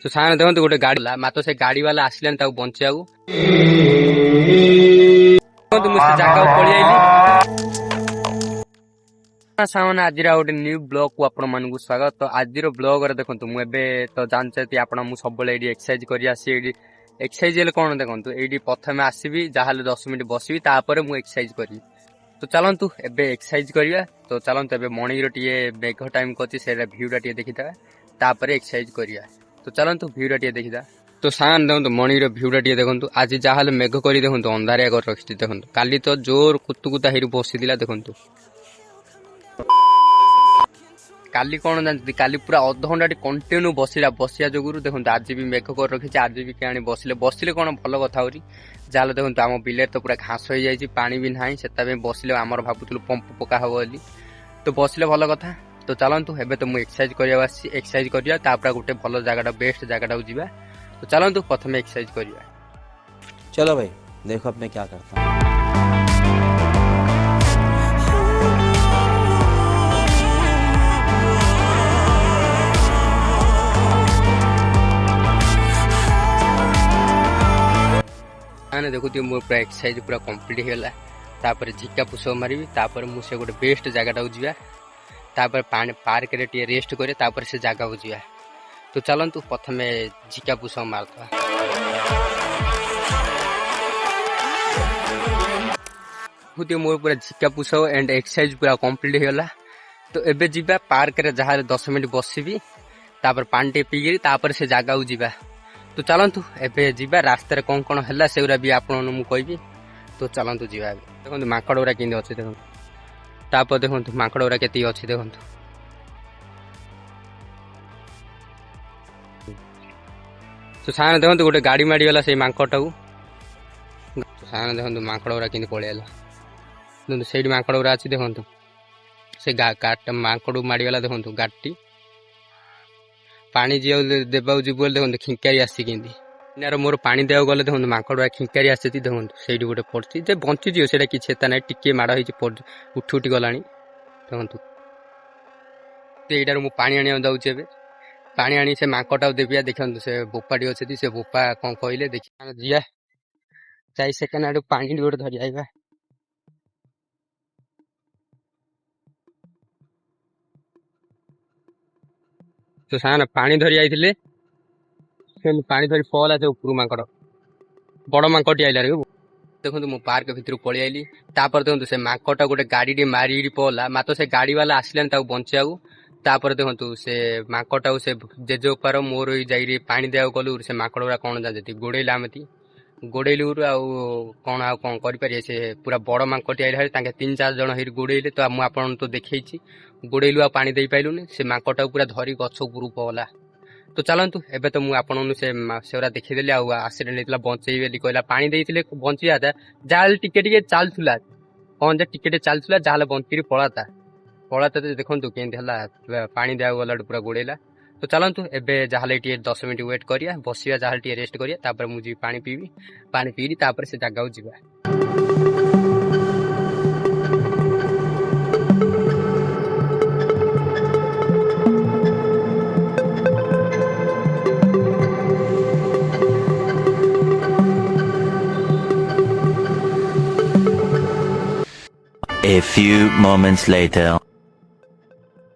तो सामने देखो गोटे गाड़ी मात्र से गाड़ी वाला आसिलानी ताऊ बंचाऊ जगह पलि सामने आज गोटे न्यू ब्लॉग को आपण मानक स्वागत। तो आज ब्लॉग देखो मुझे तो जानते आप सब एक्सरसाइज कर एक्सरसाइज कौन देखो ये प्रथम आसबि जहाँ 10 मिनट बसबि तापर मुझे एक्सरसाइज करी। तो चलतु एबे एक्सरसाइज करिया। तो चलतु एबे मॉर्निंग रो मेघ टाइम कछि से भ्यूटा देखिथा तापर एक्सरसाइज करिया। तो चलतु भ्यूटा देखिथा। तो सामान देखो मॉर्निंग रो भ्यूटा देखो आज जहाँ मेघ कर देखो अंधारिया कर रखी देखो काली तो जोर कुतुकुता हेरी बसी देखो काली कौन जानते काली पूरा अधघंटा कंटिन्यू बसिया जोगुरु देखो आज भी मेघ कर रखी आज भी क्या बसिले बसिले कौन भल कथा हो जहाँ देखो आम बिले तो पूरा घास हो जाए पानी भी ना से बसिले आमर भावुलु पंप पका हम बोली तो बसिले भल कथा। तो चलतु एबे तो मुझे एक्सरसाइज करिया एक्सरसाइज करिया तापर गोटे भल जगह बेस्ट जगह जावा। तो चलतु प्रथम एक्सरसाइज करिया। चलो भाई देखो अब मैं क्या करता हूँ। मैंने देखुती मोर पूरा एक्सरसाइज पूरा कंप्लीट होगा तापर झिका पुष मारी तापर मुझे गोटे बेस्ट जगह जावा तापर पानी पार्क रे टी रेस्ट करे तापर से जगह जावा। तो चलतु प्रथम झिका पुष मारता मोर पूरा झिका पुष एंड एक्सरसाइज पूरा कंप्लीट होगा। तो एबे जीवा पार्क रे जहाँ 10 मिनट बसबि तापर पानी टे पीकरी तापर से जगह जावा। तो चलतु एबे जीवा रास्तार कौन कौन है से भी आपन मुझे। तो चलतु जीवा देखो माकड़ गुरा कि अच्छे देखो तापर देखो माकड़ गुरा के अच्छे देखो। तो सामने देखो गोटे गाड़ी माड़ी गला से माकड़ा को तो सामने देखो माकड़ गुरा कि पलैला देखो से माकड़ गुरा अच्छी देखो से माकड़ माड़ीगला देखो गाड़ी पानी जी देवा जीव देखो खिंकारी आसिक मोर पानी देवा गले देखो माकड़ खिंकारी आसी देखो से गोटे पड़ी बंचीज से किसी एता ना टे माड़ हो उठी उठी गला देखो यू पानी आने जाऊे पानी आनी से माकटा देवी देखो से बोपाटी अच्छे से बोपा कौन कहले देखिए जीवा चाहे सेकेंड आड़ पानी गोटे धरी आइबा। तो सामने पानी धरी आई पानी धरी पला से ऊपर माकड़ बड़ माकड़ी आइला देखो मु पार्क भितर पलि आइली तापर देखो से माकटा गोटे गाड़ी मारी पला मात्र से गाड़ी वाला आसिलानी ताऊ बंचाऊ तापर देखो से माकटा से जेजेपार मोर जाई पानी देवा गलु से माकड़ गुरा कौन जानते गोड़ेला आमती गोड़ेलु कौन आ कौन करें से पूरा बड़ माकटी आइला 3-4 जन हो गोड़ेले। तो मुझे तो देखी गोड़ेलु आ पानी दे पाइलुनि से माकटा पूरा धरी गछ उपरू पला। तो चलतु एबे तो मुझे से देखीदेली आक्सीडेंट होता बचे बोली कहला पानी देते बचा था जहाँ टिके चलूला कौन टिके चलूला जहाँ बंची पलाता पलाता तो देखो के पानी देवा गला पूरा गोड़ेला। तो चलतु एबे जहाँ 10 मिनट वेट करिया बसिया जहाँ रेस्ट करिया तापर मुझे पानी पीबी पानी पीरी तापर से जगह जावा। A few moments later.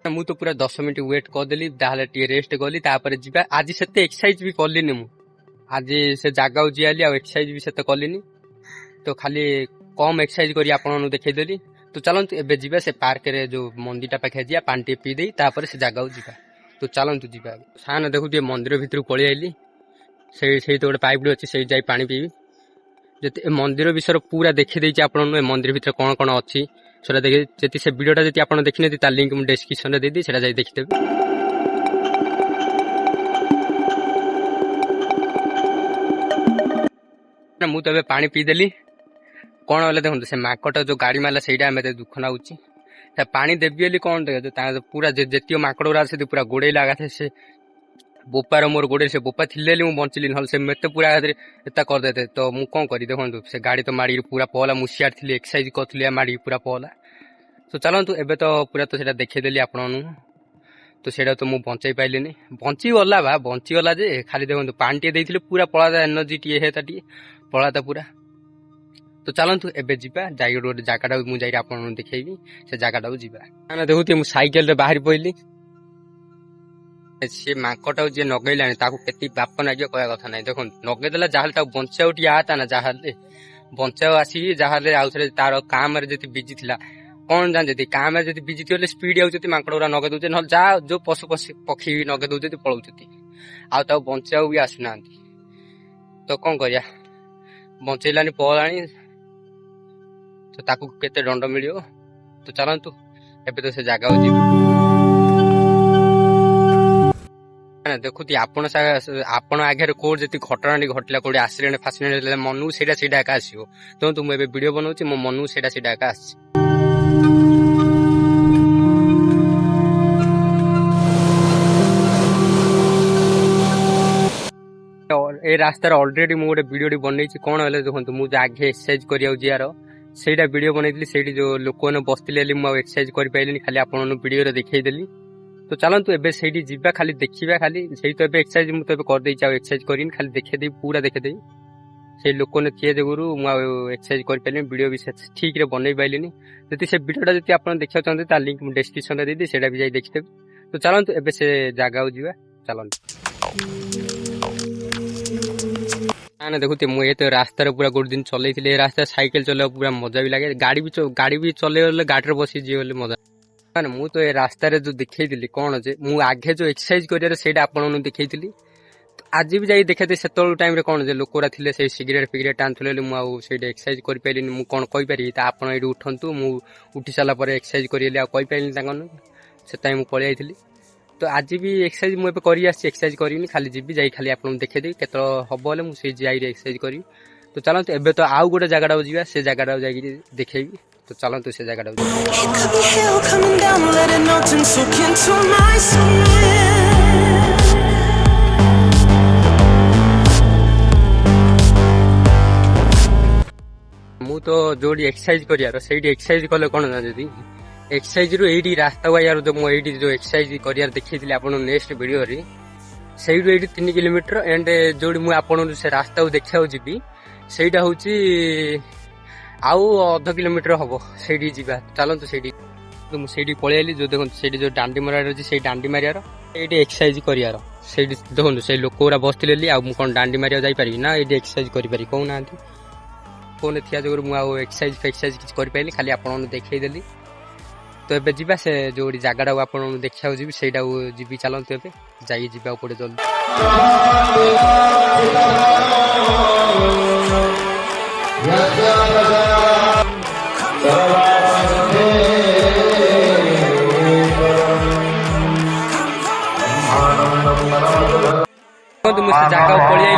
मु तो पूरा 10 मिनट वेट करदेली जहाँ रेस्ट गली तापर जीवा आज से एक्सरसाइज भी कलिनी मु आज से जगह जीवाली एक्सरसाइज भी से कलिनी तो खाली कम एक्सरसाइज करी आपन देखईदेली। तो चलतु एबे जीवा से पार्क रे जो मंदिर पाखे जा पानी टे पी दे तापर से जगह जीवा। तो चलतु जीवा सामने देखो मंदिर भितर पलि आइली से तो गोटे पाइप अच्छी से जाई पानी पीबी जब मंदिर विषय पूरा देखी आपन मंदिर भितर कौन कौन अच्छी से देखे जी से वीडियोटा जी आप देखने तार लिंक मुझे डिस्क्रिप्शन में देदी से देखिदेवी। मुझे पानी पीदेली कौन बोले देखो से माकटा जो गाड़ी मारा से दुख नाऊँगी पानी देवी बोली कौन देखे पूरा जी माकड़ गुरा से पूरा गोड़े लगा से बोपार मोर गोड़े से बोपा थिले मुझे बंचली ना से मत पूरा एता करदे। तो मुझे कौन करी देखो से गाड़ी तो माड़ी पूरा पला मुझे थी एक्सरसाइज करी माड़ी पूरा पला। तो चलतु एबे तो पूरा तो देखीदेली आपन तो सेटा तो मुझे बचाई पाइलिनी बंचीगला जे खाली देखो पानी टे देइथिले पूरा पलाता एनर्जी टी हेता टी पलाता पूरा। तो चलतु एबे जीवा जाई गोटे जगटा मुझे आपन देखी से जगटा जीवा ना देखुती मुझे साइकेल रे बाहर पड़ी सी माकटा जी नगैला के बाप नागे कह कथा ना देख नगेदेला जहाँ बचाऊ टी आता ना जहाँ बचाऊ आसिक जहाँ आउ थे तार काम जी बिजी थी कौन जान काम जी बिजी थी स्पीड आउट माकड़ गुरा नगे दौचे ना जा जो पशु पक्षी भी नगे दौचे पलाऊँ आउ बचाऊ भी आसुना तो कौन करिया बचैलानी पलानी तो ताकू केते दंड मिलियो। तो चलतु एबे तो से जगह देखुती आपण आगे कोड जी घटना घटला कोई एक्सीडेंट फासीडेंट मन से आसो तो मुझे वीडियो बनाऊँ मो मन से आस ए रास्तार ऑलरेडी मु गोटे वीडियो बनई कौन है देखो मुझे आगे एक्सरसाइज कर ସେଇଟା ଭିଡିଓ ବନେଇଥିଲି ସେଇଠି ଯୋଉ ଲୋକମାନେ ବସିଥିଲେ ମୁଁ ଆଉ ଏକ୍ସରସାଇଜ କରିପାରିଲିନି ଖାଲି ଆପଣଙ୍କୁ ଭିଡିଓରେ ଦେଖେଇଦେଲି। ତ ଚାଲନ୍ତୁ ଏବେ ସେଇଠି ଯିବା ଖାଲି ଦେଖିବା ଖାଲି ସେଇ ତ ଏବେ ଏକ୍ସରସାଇଜ ମୁଁ ତ ଏବେ କରିଦେଇଛି ଆଉ ଏକ୍ସରସାଇଜ କରିନି ଖାଲି ଦେଖେଇଦେବି ପୁରା ଦେଖେଇଦେବି ସେଇ ଲୋକମାନେ ଥିଏ ଯୋଗୁରୁ ମୁଁ ଆଉ ଏକ୍ସରସାଇଜ କରିପାରିଲିନି ଭିଡିଓ ବି ଠିକରେ ବନେଇ ପାଇଲିନି। ଯଦି ସେ ଭିଡିଓଟା ଯଦି ଆପଣ ଦେଖିବାକୁ ଚାହାନ୍ତି ତା ଲିଙ୍କ ମୁଁ ଡେସ୍କ୍ରିପସନରେ ଦେଇଦେବି ସେଇଟା ବି ଯାଇ ଦେଖିଦେବେ। ତ ଚାଲନ୍ତୁ ଏବେ ସେ ଜାଗାକୁ ଯିବା ଚାଲନ୍ତୁ। ना देखुते मुझे तो रास्तार पूरा गोटे दिन चलई रास्ता साइकेल चल पूरा मजा भी लगे गाड़ी भी चले गाड़ी बस जी मजा ना मुझे तो ये रास्ता जो देखी कौन जे मुझे आगे जो एक्सरसाइज कर देखी तो आज भी जाई देखे से टाइम रे कौन जे लोकरा थिले से सिगरेट फिगरेट टाणुले मुझे एक्सरसाइज कर पारि मुझे कौन कहीपरि आपण ये उठंतु मुझे उठी सारा एक्सरसाइज करें से मुझे पलि आई। तो आज भी एक्सरसाइज मुझे करी एक्सरसाइज करी खाली जी जाई खाली आपको देखदेवी केत हम बोले मुझे जाई एक्सरसाइज करी। तो चलते एबे तो आउ गोटे जगटा जा से जगटा जाकि देखेबी। तो चलते से जगटा मु तो जो एक्सरसाइज कर एक्सरसाइज कले कौन जी एक्सरसाइज रु एडी रास्ता यार जो मुझे जो एक्सरसाइज कर देखी नेक्स्ट वीडियो रे से 3 किलोमीटर एंड जो मुझे आपन से रास्ता देखा जी सेटा हूँ आउ अध किलोमीटर हम से चलतु से तो मुझे पलि जो देखो से जो डांडी मार अच्छी से डांडी मारियार ये एक्सरसाइज कर देखो से लोक गुरा बसते आउ कौन डांडी मारिया जापरि ना ये एक्सरसाइज करें कहना फोन थी जो मुझे एक्सरसाइज फेक्सरसाइज किसी कर खाली आपन देखईदेली। तो एबे जीवा से जो जगटा आपन देखा जी से जी चलते एबे जाई जीवा पड़े जल्दी। मुझे जगह पलि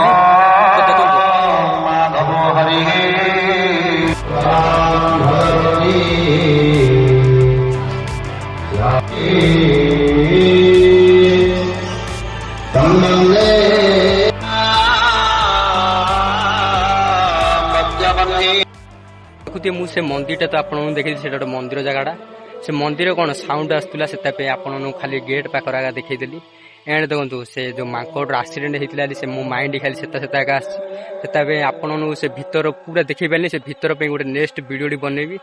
देखुते मुझे मंदिर तो आप देखी से गोटे मंदिर जगटा से मंदिर कौन साउंड आसूला से आपन खाली गेट पाखर आगे देखईदेली एंड देखो से जो माकड़ एक्सीडेंट होता से मो माइंड खाली से आपन से भीतर पूरा देखी पारे से भीतर गोटे नेक्स्ट वीडियो बनैबी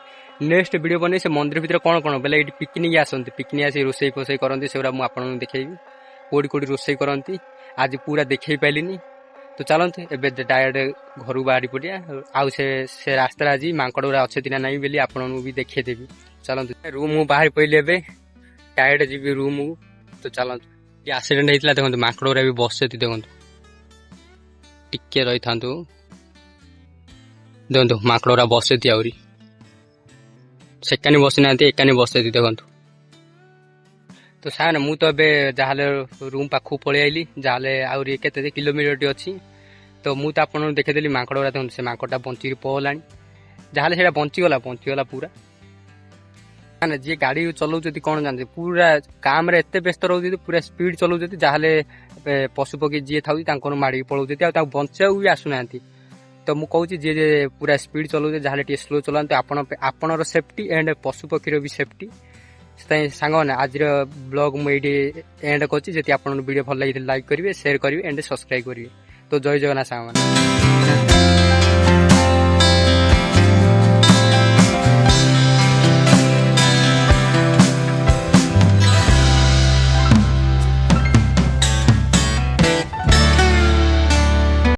नेक्स्ट वीडियो बन से मंदिर भीतर कौन कौन बोले ये पिकनिक आसती पिकनिक आस रोसई फोसई करती से आपको देखी कौटी कौटी रोसई करती आज पूरा देखे पाइलिनी। तो चलते एबे डायरेक्ट घर बाहरी पड़िया आउ से रास्ता आज माकड़ गुरा अच्छे ना नहीं बोली आपको भी देखीदेवी। चलते रूम बाहर पड़े एबे डायरेक्ट जी रूम। तो चलते एक्सीडेंट होता देखो माकड़ गुरा भी बस देखो टिके रही था देखो माकड़ गुरा बस आहरी सेकानी बसी ना एकानी बस देखु। तो सार मु तो जहाँ रूम पाखु पलि आईली जहाँ आउरी केते किलोमीटर अच्छी। तो मु तो आपन देखीदेली माकड़ गुरा देखो से माकड़टा बंचिक पहला जहाँ से बंचीगला पूरा ना जी गाड़ी चलाऊँ कौन जानते पूरा काम एत व्यस्त रोचे पूरा स्पीड चलाऊँ जहाँ पशु पक्षी जी था माड़ी पलाऊँ बंचा भी आसुना। तो मुझे कहूँ जी पूरा स्पीड चलाऊँ जहाँ टे स्लो चलाते आपणर सेफ्टी एंड पशु पक्षी भी सेफ्टी ସାଙ୍ଗମାନେ ଆଜିର ବ୍ଲଗ ମୁଁ ଏଇଠି ଏଣ୍ଡ କରୁଛି। ଯଦି ଆପଣଙ୍କୁ ଭିଡ଼ିଓ ଭଲ ଲାଗିଥିଲେ ଲାଇକ୍ କରିବେ, ସେୟାର କରିବେ ଏଣ୍ଡ ସବସ୍କ୍ରାଇବ୍ କରିବେ। ତ ଜୟ ଜଗନ୍ନାଥ ସାଙ୍ଗମାନେ।